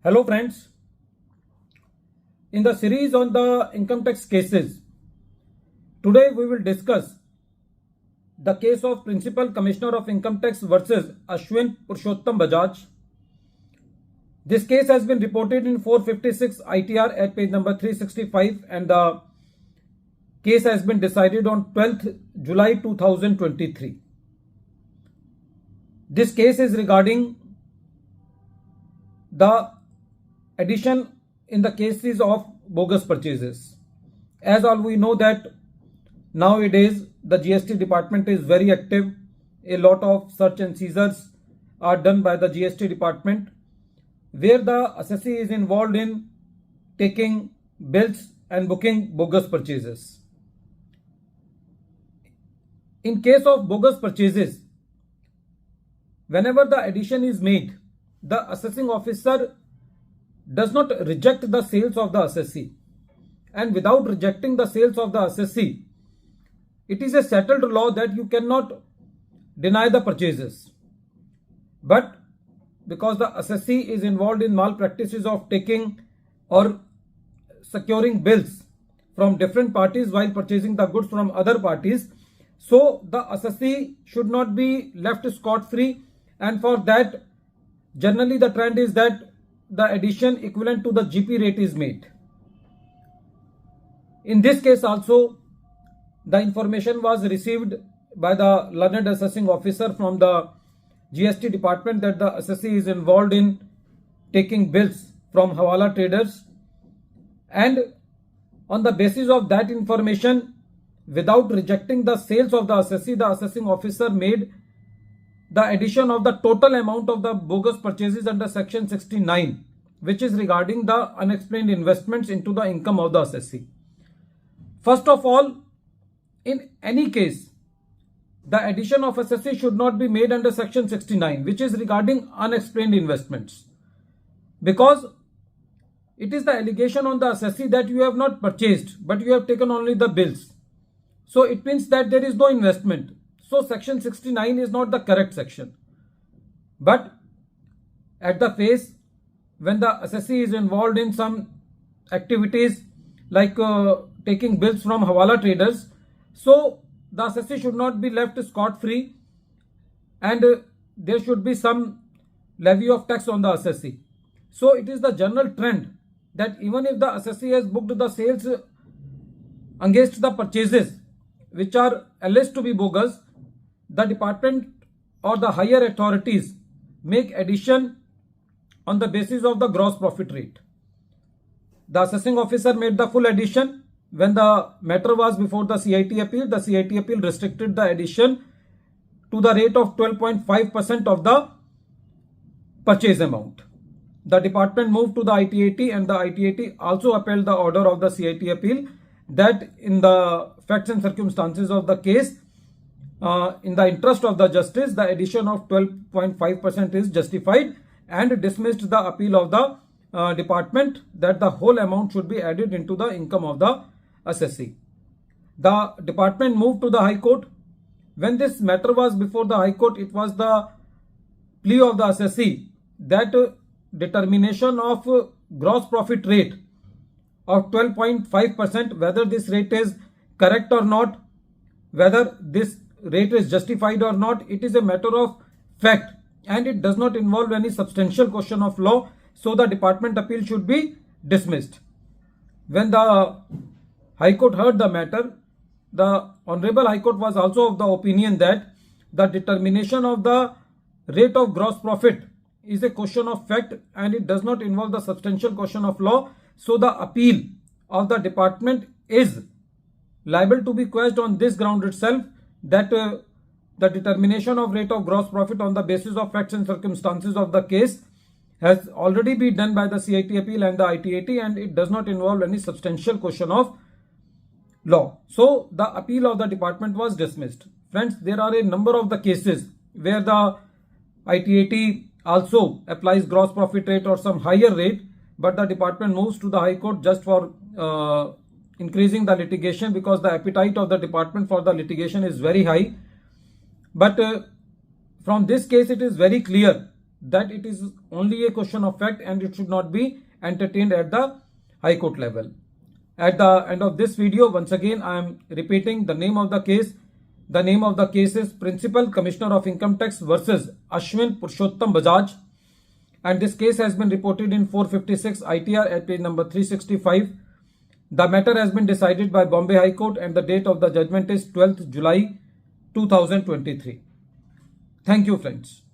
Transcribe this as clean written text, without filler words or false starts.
Hello friends, in the series on the income tax cases, today we will discuss the case of Principal Commissioner of Income Tax versus ASHWIN PURSHOTAM BAJAJ. This case has been reported in 456 ITR at page number 365 and the case has been decided on 12th July 2023. This case is regarding the addition in the cases of bogus purchases. As all we know that nowadays the GST department is very active. A lot of search and seizures are done by the GST department where the assessee is involved in taking bills and booking bogus purchases. In case of bogus purchases, whenever the addition is made, the assessing officer does not reject the sales of the assessee, and without rejecting the sales of the assessee, it is a settled law that you cannot deny the purchases. But because the assessee is involved in malpractices of taking or securing bills from different parties while purchasing the goods from other parties, so the assessee should not be left scot-free, and for that generally the trend is that the addition equivalent to the GP rate is made. In this case also, the information was received by the learned assessing officer from the GST department that the assessee is involved in taking bills from hawala traders, and on the basis of that information, without rejecting the sales of the assessee, the assessing officer made the addition of the total amount of the bogus purchases under section 69, which is regarding the unexplained investments into the income of the assessee. First of all, in any case, the addition of assessee should not be made under section 69, which is regarding unexplained investments, because it is the allegation on the assessee that you have not purchased but you have taken only the bills. So it means that there is no investment. So section 69 is not the correct section. But at the face, when the assessee is involved in some activities like taking bills from hawala traders, so the assessee should not be left scot-free, and there should be some levy of tax on the assessee. So it is the general trend that even if the assessee has booked the sales against the purchases which are alleged to be bogus, the department or the higher authorities make addition on the basis of the gross profit rate. The assessing officer made the full addition. When the matter was before the CIT appeal, the CIT appeal restricted the addition to the rate of 12.5% of the purchase amount. The department moved to the ITAT, and the ITAT also upheld the order of the CIT appeal that in the facts and circumstances of the case, in the interest of the justice, the addition of 12.5% is justified, and dismissed the appeal of the department that the whole amount should be added into the income of the assessee. The department moved to the High Court. When this matter was before the High Court, it was the plea of the assessee that determination of gross profit rate of 12.5%, whether this rate is correct or not, whether this rate is justified or not, it is a matter of fact and it does not involve any substantial question of law. So the department appeal should be dismissed. When the High Court heard the matter, the Honorable High Court was also of the opinion that the determination of the rate of gross profit is a question of fact and it does not involve the substantial question of law. So the appeal of the department is liable to be quashed on this ground itself, that the determination of rate of gross profit on the basis of facts and circumstances of the case has already been done by the CIT appeal and the ITAT, and it does not involve any substantial question of law. So the appeal of the department was dismissed. Friends, there are a number of the cases where the ITAT also applies gross profit rate or some higher rate, but the department moves to the High Court just for increasing the litigation, because the appetite of the department for the litigation is very high. But from this case, it is very clear that it is only a question of fact and it should not be entertained at the High Court level. At the end of this video, once again I am repeating the name of the case. The name of the case is Principal Commissioner of Income Tax versus ASHWIN PURSHOTAM BAJAJ, and this case has been reported in 456 ITR at page number 365. The matter has been decided by Bombay High Court and the date of the judgment is 12th July 2023. Thank you, friends.